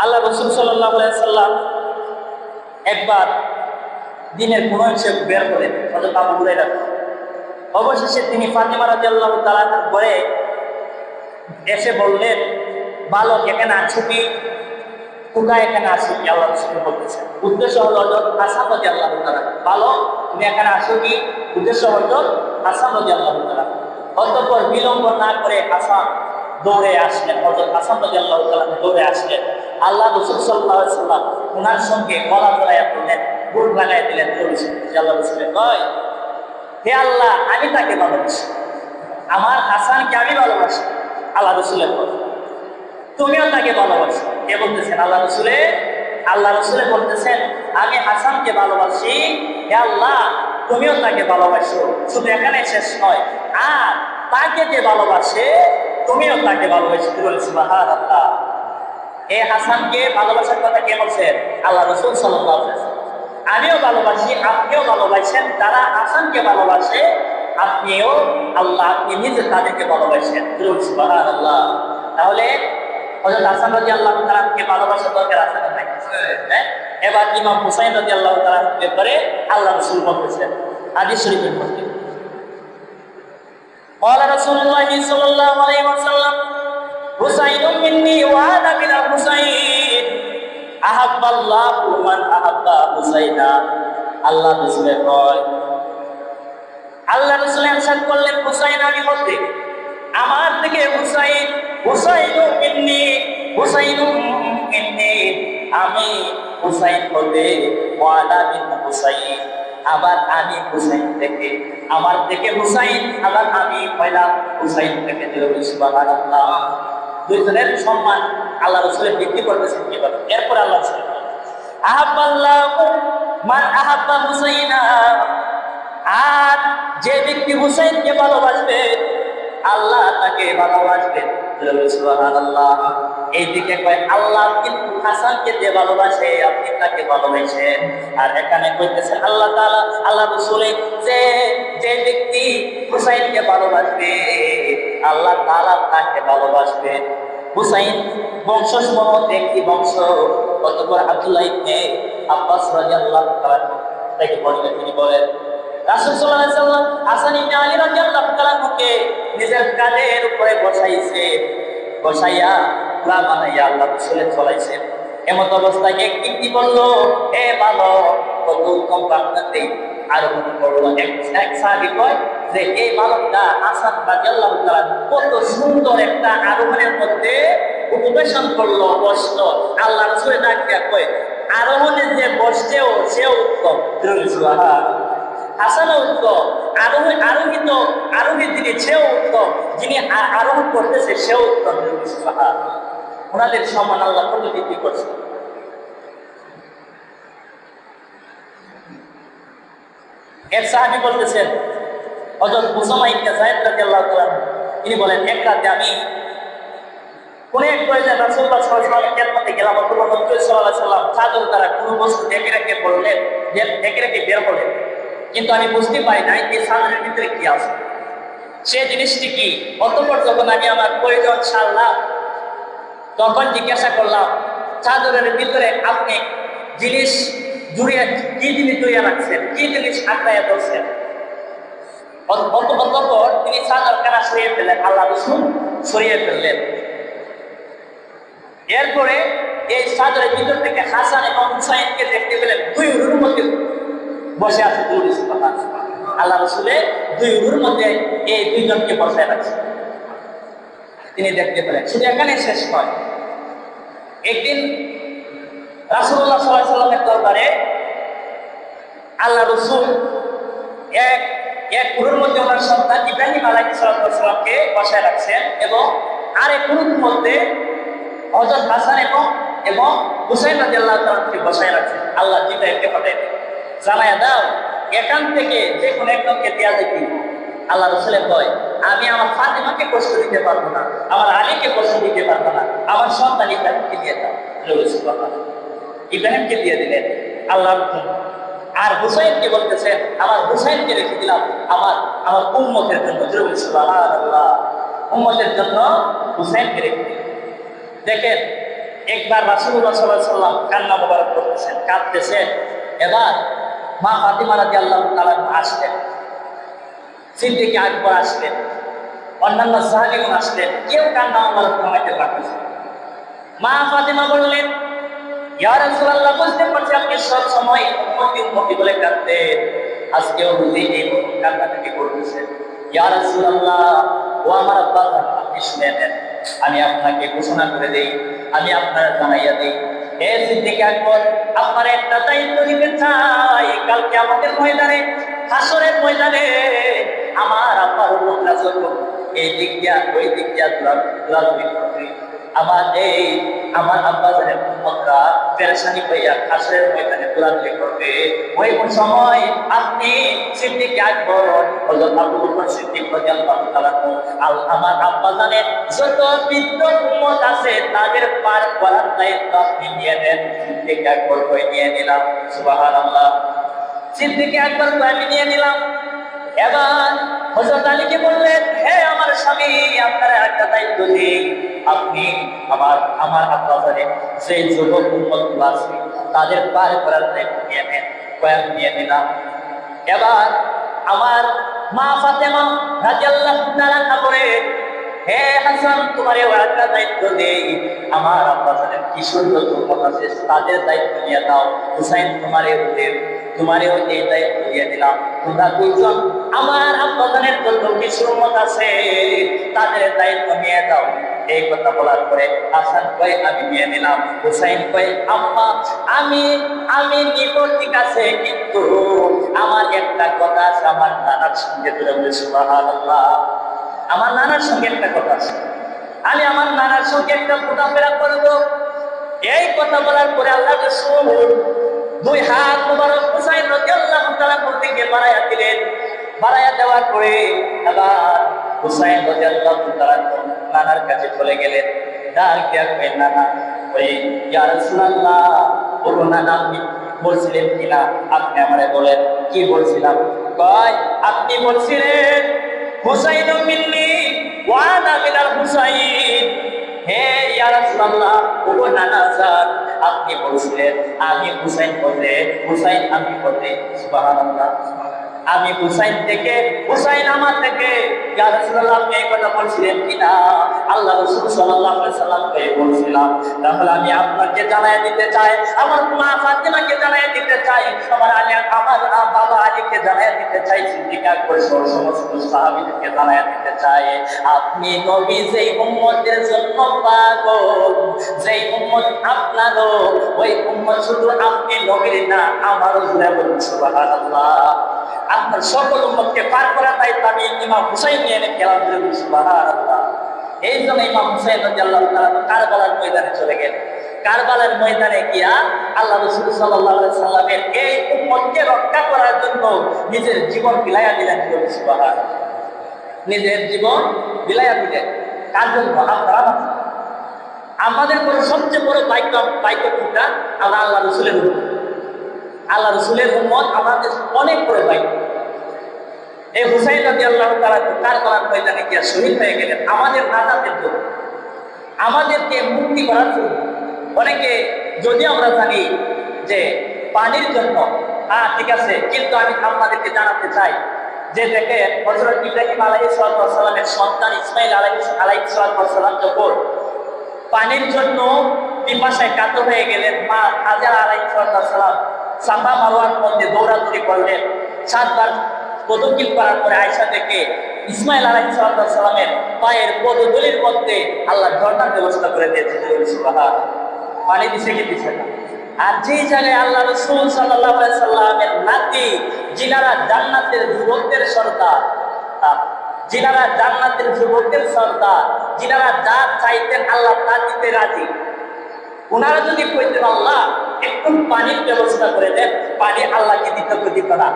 আল্লাহ রাসূল সাল্লাল্লাহু আলাইহি সাল্লাম একবার দিনের কোনো অংশে বের করেন হযরত আবু হুরায়রা। অবশেষে তিনি ফাতিমা রাদিয়াল্লাহু তাআলার ঘরে এসে বললেন, বালক এখানে আছো কি? খোকা এখানে আসো কি? আল্লাহ রাসূল বলতেছেন। উদ্দেশ্য হলো হযরত হাসান রাদিয়াল্লাহু তাআলা। বালক তুমি এখানে আসো কি? উদ্দেশ্য হলো হাসান রাদিয়াল্লাহু তাআলা। অতঃপর বিলম্ব না করে হাসান দৌড়ে আসলেন। হযরত হাসান রাদিয়াল্লাহু তাআলা দৌড়ে আসলেন। আল্লাহ রাসূল সাল্লাল্লাহু আলাইহি ওয়াসাল্লাম ওনার সঙ্গে গলা জড়াইয়া পড়লেন, বুক লাগাই দিলেন। আল্লাহ রাসূল কয়, হে আল্লাহ, আমি তাকে ভালোবাসি, আমার হাসানকে আমি ভালোবাসি। আল্লাহ রাসূলের কথা, তুমিও তাকে ভালোবাসো। কে বলতেছেন? আল্লাহ রাসূলে। আল্লাহ রাসূলে বলতেছেন, আমি হাসানকে ভালোবাসি, হে আল্লাহ তুমিও তাকে ভালোবাসো। শুধু এখানে শেষ নয়, আর তাকে যে ভালোবাসে তুমিও তাকে ভালোবাসো। সুবহানাল্লাহ। এই হাসানকে ভালোবাসার কথা কে বলছেন? আল্লাহ রাসূল সাল্লাল্লাহু আলাইহি ওয়াসাল্লাম। আমিও ভালোবাসি, আপনিও ভালোবাসেন। তারা হাসানকে ভালোবাসে, আপনিও আল্লাহ আপনি নিজে তাদেরকে ভালোবাসেন। সুবহানাল্লাহ। তাহলে হযরত হাসান রাদিয়াল্লাহু তাআলাকে ভালোবাসার দরকার আছে না নাই? হ্যাঁ। এবার ইমাম হুসাইন রাদিয়াল্লাহু তাআলার ব্যাপারে আল্লাহ রাসূল বলতেছেন হাদিস শরীফের মধ্যে, قال رسول الله صلى الله عليه وسلم حسين مني وانا من الحسين احب الله من احب حسينا। আল্লাহ রাসূলের কয়, আল্লাহ রাসূল ইরশাদ করলেন, হুসাইন আমি হতে, আমার থেকে হুসাইন, হুসাইনু মিন্নি, হুসাইনু মিন্নি, আমি হুসাইন হতে, ওয়ালা মিন হুসাইন, আবার আমি হুসাইন থেকে, আমার থেকে হুসাইন, আবার আমি হইলাম হুসাইন থেকে। সুবহানাল্লাহ। দুইজনের সম্মান আল্লাহ রাসূলের বৃদ্ধি করতেছেন কিভাবে? এরপর আল্লাহ রাসূল আহাব্বাল্লাহু মান আহাব্বা হুসাইনা, আর যে ব্যক্তি হুসাইনকে ভালোবাসবে আল্লাহ তাকে ভালোবাসবেন। সুবহানাল্লাহ। এইদিকে কয় আল্লাহ কিন্তু হাসানকে যে ভালোবাসে আপনি তাকে ভালোবাসেন। আর এখানে কইতেছেন আল্লাহ তাআলা, আল্লাহ রাসূল যে যে ব্যক্তি হুসাইনকে ভালোবাসবে আল্লাহ তাআলা তাকে ভালোবাসবেন। হুসাইন বংশসমূহ একটি বংশ। অতঃপর আব্দুল্লাহ ইবনে আব্বাস রাদিয়াল্লাহু তাআলা থেকে বলেন, তিনি বলেন রাসূল সাল্লাল্লাহু আলাইহি ওয়াসাল্লাম হাসান ইবনে আলী রাদিয়াল্লাহু তাআলাকে নিজের কাঁধের উপরে বসাইছে, বসাইয়া ঘোড়া বানাইয়া আল্লাহ রাসূলের চলাইছেন। এমত অবস্থায় এক ব্যক্তি বলল, হে বালক, কত উত্তম প্রার্থনাতে আরোহণ করলো। এক সাহাবী কয় যে এই বালকটা হাসান রাদিয়াল্লাহু তাআলা কত সুন্দর একটা আরোহণের মধ্যে উপবেশন করলো, বসলো। আল্লাহ রাসূল ডাকিয়া কয়, আরোহণে যে বসছেও সেও উত্তম। হাসানও উত্তম, আরোহী যিনি সেও উত্তম, যিনি আরোহণ করতেছে সেও উত্তম। ওনাদের সম্মান আল্লাহ কত বৃদ্ধি করছে। এর সাহাবী বলতেছেন হযরত উসামা ইবনে যায়েদ রাদিয়াল্লাহু তাআলা, তিনি বলেন এক রাতে আমি কোন এক প্রয়োজন রাসূলুল্লাহ সাল্লাল্লাহু আলাইহি ওয়াসাল্লামের খেদমতে গেলাম। অথবা নবী সাল্লাল্লাহু আলাইহি ওয়াসাল্লাম চাদর দ্বারা কোনো বস্তু ঢেকে রেখে বললেন, ঢেকে রেখে বের করলেন, কিন্তু আমি বুঝতে পারি নাই এই চাদরের ভিতরে কি আছে, সে জিনিসটি কি। অতঃপর যখন আমি আমার প্রয়োজন সারলাম তখন জিজ্ঞাসা করলাম, চাদরের ভিতরে আপনি জিনিস জুড়িয়ে কি জিনিস জড়িয়ে রাখছেন, কি জিনিস আঁকড়াইয়া ধরছেন? অতঃপর তিনি চাদর কানা সরিয়ে ফেললেন, আল্লাহ রাসূল সরিয়ে ফেললেন। এরপরে এই চাদরের ভিতর থেকে হাসান এবং হুসাইনকে দেখতে পেলেন দুই উরুর মধ্যে বসে আছে। আল্লাহ রাসূলে দুই উরুর মধ্যে এই দুইজনকে বসায় রাখছে, তিনি দেখতে পেলেন। শুধু এখানে শেষ নয়, একদিন রাসূলুল্লাহ সাল্লাল্লাহু আলাইহি ওয়াসাল্লামের দরবারে আল্লাহ রাসূল এক উরুর মধ্যে ওনার সন্তান ইব্রাহিম আলাইহিস সালামকে বসায় রাখছেন এবং আরেক উরুর মধ্যে হযরত হাসান এবং হুসাইন রাদিয়াল্লাহু তাআলাকে বসায় রাখছেন। আল্লাহ জিবরাইলকে পাঠায়, জানায়া দাও এখান থেকে যে কোনো একজনকে দেয়া যায় কি। আল্লাহ রাসূল কয়, আমি আমার ফাতিমাকে কষ্ট দিতে পারবো না, আমার আলীকে কষ্ট দিতে পারবো না, আমার সন্তান ইব্রাহিমকে দিয়ে দাও। ইব্রাহিমকে দিয়ে দিলেন আল্লাহ। আর হুসাইনকে বলতেছেন, আমার হুসাইনকে রেখে দিলাম আমার উম্মতের জন্য। সুবহানাল্লাহ। উম্মতের জন্য হুসাইনকে রেখে দিলেন। দেখেন একবার রাসূলুল্লাহ সাল্লাল্লাহু আলাইহি ওয়াসাল্লাম কান্না মোবারক করতেছেন, কাঁদতেছেন। এবার মা ফাতিমা রাদিয়াল্লাহু তাআলা আসলেন, সিদ্দিক আকবর আসলেন, অন্যান্য সাহাবীগণ আসলেন, কেউ কান্না মোবারক থামাইতে পারতেছে। মা ফাতিমা বললেন, ইয়া রাসূলুল্লাহ, বুঝতে পারছি আপনি সব সময় উম্মতি উম্মতি বলে কাঁদতেন, আজকেও বুঝি এই কান্নাটাকে করতেছেন। ইয়া রাসূলুল্লাহ, ও আমার আব্বা, আপনি শুনে নেন, আমি আপনাকে ঘোষণা করে দেই, আমি আপনার জানাইয়া দেই। হে সিদ্দিক আকবর, আপনার একটা দায়িত্ব দিতে চাই। কালকে আমাদের ময়দানে, হাসরের ময়দানে আমার আব্বার উম্মতরা যখন এই দিক দিয়া ওই দিক দিয়া দৌড়াদৌড়ি করবে, আমার আব্বা জানের উম্মতরা পেরেশানি পাইয়া হাসরের ময়দানে দৌড়াদৌড়ি করবে, ওই সময় আপনি সিদ্দিক আকবর হযরত আবু বকর সিদ্দিক রাদিয়াল্লাহু তাআলা আমার আব্বা জানের যত বৃদ্ধ উম্মত আছে তাদের পার করার দায়িত্ব আপনি নিয়ে নেন। সিদ্দিক আকবর কই নিয়ে নিলাম, সুবহানাল্লাহ। সিদ্দিক আকবর কই আমি নিয়ে নিলাম। এবার হযরত আলীকে বললেন, হে আমার স্বামী, আপনার একটা দায়িত্ব দিই, আপনি আমার আব্বা জানের যে যুবক উম্মতগুলো আছে তাদের পার করার দায়িত্ব নিয়ে নেন। কয়েক নিয়ে নিলাম। এবার আমার মা ফাতেমা রাদিয়াল্লাহু তাআলা করে, হে হাসান, তোমারও একটা দায়িত্ব দেই, আমার আব্বা জানের কিশোর যত উম্মত আছে তাদের দায়িত্ব নিয়ে দাও। হুসাইন, তোমারেও এই দায়িত্ব দিয়ে দিলাম। তোমরা দুইজন আমার আব্বা জানের যত কিশোর উম্মত আছে তাদের দায়িত্ব নিয়ে দাও। এই কথা বলার পরে হাসান কয়, আমি নিয়ে নিলাম। হুসাইন কয়, আম্মা, আমি নিব, ঠিক আছে, কিন্তু আমার একটা কথা আছে আমার নানার সঙ্গে। সুবহানাল্লাহ, আমার নানার সঙ্গে একটা কথা আছে, আমি আমার নানার সঙ্গে একটা ঘোরাফেরা করব। এই কথা বলার পরে আল্লাহ রাসূল দুই হাত মুবারক হুসাইন রাদিয়াল্লাহু তাআলা দিকে বাড়াইয়া দিলেন। বাড়াইয়া দেওয়ার পরে এবার হুসাইন রাদিয়াল্লাহু তাআলা নানার কাছে চলে গেলেন। ডাক দিয়া কইলেন, নানা, ওই ইয়া রাসূলুল্লাহ, বলুন নানা, আপনি বলছিলেন কিনা, আপনি আমারে বলেন কি বলছিলাম। কয়, আপনি বলছিলেন হুসাইন মিন্নি ওয়া আনা মিনাল হুসাইন। হে ইয়া রাসূলুল্লাহ, ও নানা জান, আপনি বলছিলেন আমি হুসাইন হতে, হুসাইন আমি হতে। সুবহানাল্লাহ, আমি হুসাইন থেকে, হুসাইন আমার থেকে। ইয়া রাসূলুল্লাহ, আপনি এই কথা বলছিলেন কিনা? আল্লাহ রাসূল সাল্লাল্লাহু আলাইহি সাল্লামকে বলছিলাম। তাহলে আমি আপনাকে জানাই দিতে চাই, আমার মা ফাতিমাকে জানাই দিতে চাই, আমার বাবা আলীকে জানাই দিতে চাই, সিদ্দিক আকবর সহ সমস্ত সাহাবীদেরকে জানাই দিতে চাই, আপনি নবী যেই উম্মতের জন্য পাগল, যেই উম্মত আপনারও, ওই উম্মত শুধু আপনি নবীর না, আমারও জুড়ে বলুন সুবহানাল্লাহ। আপনার সকল উম্মতকে পার করার দায়িত্ব আমি ইমাম হুসাইন নিয়ে গেলাম। সুবহানাল্লাহ। এই জন্য ইমাম হুসাইন রাদিয়াল্লাহু তাআলা কারবালার ময়দানে চলে গেলেন। কারবালার ময়দানে গিয়া আল্লাহ রাসূল সাল্লাল্লাহু আলাইহি সাল্লামের এই উম্মতকে রক্ষা করার জন্য নিজের জীবন বিলাইয়া দিলেন। সুবহানাল্লাহ, নিজের জীবন বিলাইয়া দিলেন। কার জন্য? আপনারা, আমাদের কোনো সবচেয়ে বড় বাইক কোনটা? আমরা আল্লাহ রাসূলের উম্মত। আল্লাহ রাসূলের উম্মত আমাদের অনেক বড় বাইক। এই হুসাইন রাদিয়াল্লাহু তাআলা কারবালার ময়দানে গিয়া শহীদ হয়ে গেলেন আমাদের নাজাতের জন্য, আমাদেরকে মুক্তি করার জন্য। অনেকে যদি আমরা জানি যে পানির জন্য, ঠিক আছে, কিন্তু আমি আপনাদেরকে জানাতে চাই যে দেখেন হযরত ইব্রাহিম আলাইহিস সালামের সন্তান ইসমাঈল আলাইহিস সালাম যখন পানির জন্য পিপাসায় কাতর হয়ে গেলেন, মা হাজেরা আলাইহিস সালাম সাফা মারওয়ার মধ্যে দৌড়াদৌড়ি করলেন। 7 বার পদকিল করার পরে আয়েশা থেকে ইসমাঈল আলাইহিস সালামের পায়ের পদধূলির মধ্যে আল্লাহ ঝর্ণার ব্যবস্থা করে দিয়েছেন। সুবহানাল্লাহ, পানি দিছে কি দিছে না? আর যে জায়গায় আল্লাহ রাসূল সাল্লাল্লাহু আলাইহি সাল্লামের নাতি, যিনারা জান্নাতের যুবকদের সর্দার, যিনারা জান্নাতের যুবকদের সর্দার, যিনারা যা চাইতেন আল্লাহ তা দিতে রাজি, ওনারা যদি কইতেন আল্লাহ একটু পানির ব্যবস্থা করে দেন, পানি আল্লাহকে দিত না,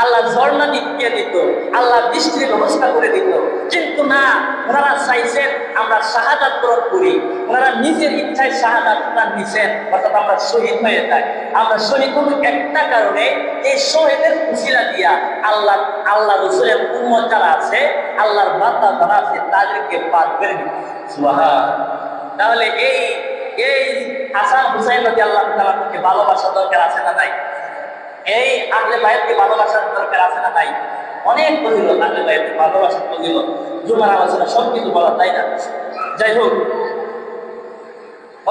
আল্লাহ ঝর্ণা দিয়ে দিত, আল্লাহ বৃষ্টির ব্যবস্থা করে দিত। কিন্তু না, ওনারা চাইছেন আমরা শাহাদাত বরণ করি। ওনারা নিজের ইচ্ছায় শাহাদাত নিছেন, অর্থাৎ আমরা শহীদ হয়ে যাই। আমরা শহীদ হব একটা কারণে, এই শহীদের উসিলা দিয়া আল্লাহ রাসূলের উম্মত যারা আছে, আল্লাহর বান্দা যারা আছে, তাদেরকে পার করে দিত। সুবহানাল্লাহ। তাহলে এই এই হাসান হুসাইন রাদিয়াল্লাহু তাআলা কে ভালোবাসা দরকার আছে না নাই? এই আহলে বায়াতকে ভালোবাসার দরকার আছে না নাই? অনেক ফজিলত আহলে বায়াতকে ভালোবাসার ফজিলত, জুমার আলোচনা সব কিছু বলা, তাই না? যাই হোক,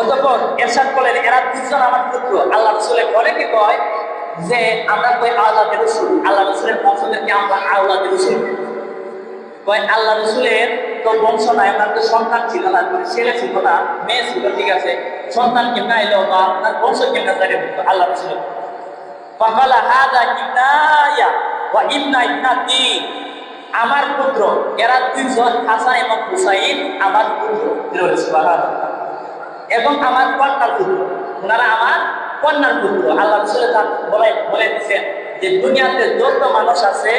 অতঃপর এরশাদ করলেন, এরা দুজন আমার পুত্র। আল্লাহ রাসূলের অনেকে কয় যে আমরা কই আওলাদে রাসূল, আল্লাহ রাসূলের বংশধরকে আমরা আওলাদে রাসূল কয়। আল্লাহ রাসূলের তো বংশ নাই, আপনার তো সন্তান ছিল না, ছেলে ছিল না, মেয়ে ছিল, ঠিক আছে, সন্তান কেমন আইলো বা আপনার বংশ কেমন জানে আল্লাহ রাসূল। ফাকালা হাদা ইবনায়া ওয়া ইবনা ইবনাতি, আমার পুত্র, এরা দুইজন হাসান এবং হুসাইন আমার পুত্র, সুবহানাল্লাহ, এবং আমার কন্যার পুত্র, ওনারা আমার কন্যার পুত্র। আল্লাহ রাসূল বলে দিচ্ছেন যে দুনিয়াতে যত মানুষ আছে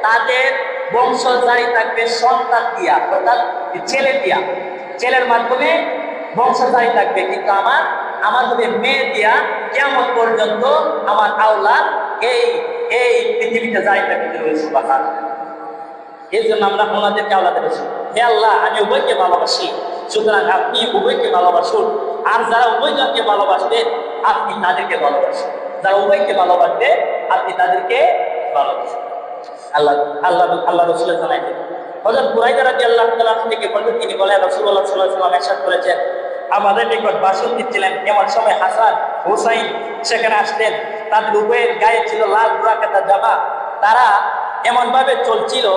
তাদের বংশ জারি থাকবে সন্তান দিয়া, অর্থাৎ ছেলে দিয়া, ছেলের মাধ্যমে বংশ জারি থাকবে, কিন্তু আমার হবে মেয়ে দিয়া, কিয়ামত পর্যন্ত আমার আওলাদ এই এই পৃথিবীতে জারি থাকতে রয়েছে। এই জন্য আমরা ওনাদেরকে আওলাদে রাসূল, হে আল্লাহ আমি উভয়কে ভালোবাসি, সুতরাং আপনি উভয়কে ভালোবাসুন, আর যারা উভয়জনকে ভালোবাসবে আপনি তাদেরকে ভালোবাসুন, যারা উভয়কে ভালোবাসবে আপনি তাদেরকে ভালোবাসুন। আল্লাহ আল্লাহ আল্লাহ রাসূলের জানাইলেন। হযরত বুরাইদা রাদিয়াল্লাহু তাআলা থেকে বলেন, তিনি বলেন রাসূলুল্লাহ সাল্লাল্লাহু আলাইহি ওয়াসাল্লাম ইরশাদ করেছেন, আমাদের নিকট ভাষণ দিচ্ছিলেন, এমন সময় হাসান হুসাইন সেখানে আসলেন। তাদের উভয়ের গায়ে ছিল লাল বুরাকাতা জামা, তারা এমন ভাবে চলছিল,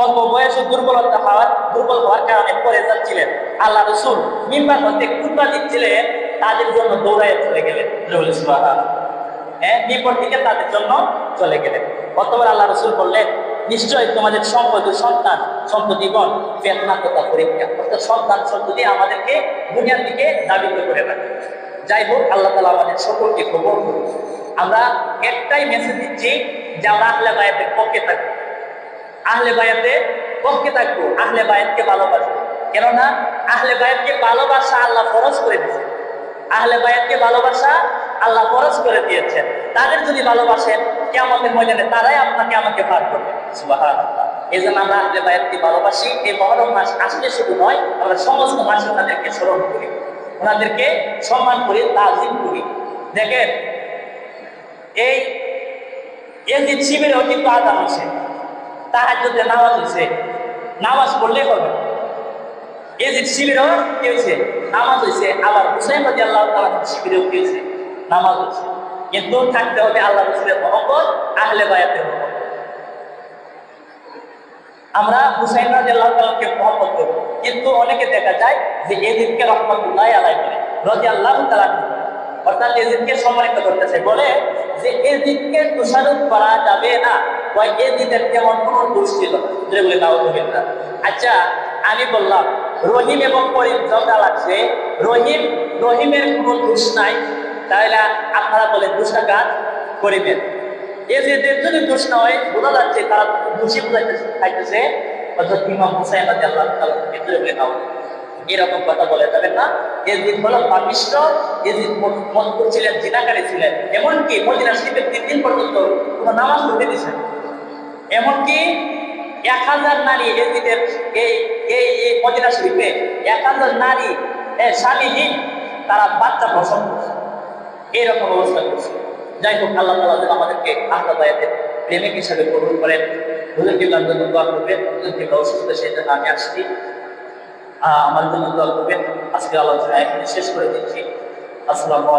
অল্প বয়সে দুর্বল হওয়ার কারণে পড়ে যাচ্ছিলেন। আল্লাহ রাসূল মিম্বার হতে খুতবা দিচ্ছিলেন, তাদের জন্য দৌড়ায় চলে গেলেন, বিপদ থেকে তাদের জন্য চলে গেলেন। অতঃপর আল্লাহ রাসূল বললেন, নিশ্চয় তোমাদের সন্তান সন্ততিগণ ফিতনা তথা পরীক্ষা, অর্থাৎ সন্তান সন্ততি আমাদেরকে দুনিয়ার দিকে ধাবিত করে রাখে। যাই হোক, আল্লাহ তাআলা আমাদের সকলকে কবুল করুন। আমরা একটাই মেসেজ দিচ্ছি যে আমরা আহলে বায়াতের পক্ষে থাকবো, আহলে বায়াতের পক্ষে থাকবো, আহলে বায়াতকে ভালোবাসবো। কেননা আহলে বায়াতকে ভালোবাসা আল্লাহ ফরজ করে দিয়েছেন, আহলে বায়াতকে ভালোবাসা আল্লাহ ফরজ করে দিয়েছেন। তাদের যদি ভালোবাসেন, কিয়ামতের ময়দানে তারাই আপনাকে আমাকে পার করবে, সুবহানাল্লাহ। এই জন্য আমরা আহলে বায়াতকে ভালোবাসি। এই মহরম মাস আসলে শুধু নয়, আমরা সমস্ত মাসে তাদেরকে স্মরণ করি, ওনাদেরকে সম্মান করি, তাজিম করি। দেখেন, এই যে শিবিরেও কিন্তু আযান হচ্ছে, তাহাজ্জুদের নামাজ হয়েছে, নামাজ পড়লেই হবে। এই যে শিবিরেও কি হয়েছে, নামাজ হয়েছে। আবার হুসাইন রাদিয়াল্লাহু তাআলা শিবিরেও কি হয়েছে, নামাজ হয়েছে। কিন্তু থাকতে হবে আল্লাহ রাসূলের মহব্বত, আহলে বায়াতের মহব্বত। আমরা হুসাইন রাদিয়াল্লাহু তাআলাকে মহব্বত করব, কিন্তু অনেকে দেখা যায় যে ইয়াজিদকে রাহমাতুল্লাহি আলাইহি বলে, রাদিয়াল্লাহু তাআলা, অর্থাৎ ইয়াজিদকে সম্মানিত করতেছে, বলে যে ইয়াজিদকে দোষারোপ করা যাবে না, ওই ইয়াজিদের তেমন কোনো দোষ ছিল না, বলে নাউযুবিল্লাহ। আচ্ছা, আমি বললাম রহিম এবং করিম ঝগড়া লাগছে, রহিমের কোনো দোষ নাই, তাহলে আপনারা বলেন দোষটা কার? করিমের। এদের যদি দোষ না হয়, বোঝা যাচ্ছে তারা দোষী খাইতেছে, অর্থাৎ ইমাম হুসাইন রাদিয়াল্লাহু তাআলা বলে নাও, এরকম কথা বলে যাবেন না। এজিদ হলো পাপিষ্ঠ, এজিদ মন করছিলেন, জিনাকারী ছিলেন, এমনকি মদিনা শরীফে 3 দিন পর্যন্ত কোনো নামাজ পড়তে দিয়েছেন। এমনকি 1000 নারী এজিদের এই মদিনা শরীফে 1000 নারী স্বামীহীন, তারা বাচ্চা প্রসব করছে, এইরকম অবস্থা করছে। যাই হোক, আল্লাহ তাআলা যেন আমাদেরকে আহলে বায়াতের প্রেমিক হিসাবে কবুল করেন। হুজুর কিবলার জন্য দোয়া করবেন, হুজুর কিবলা অসুস্থ, সেই জন্য আমি আসছি, আমার জন্য দোয়া করবেন। আজকে আলোচনা এখানে শেষ করে দিচ্ছি। আসসালামু আলাইকুম।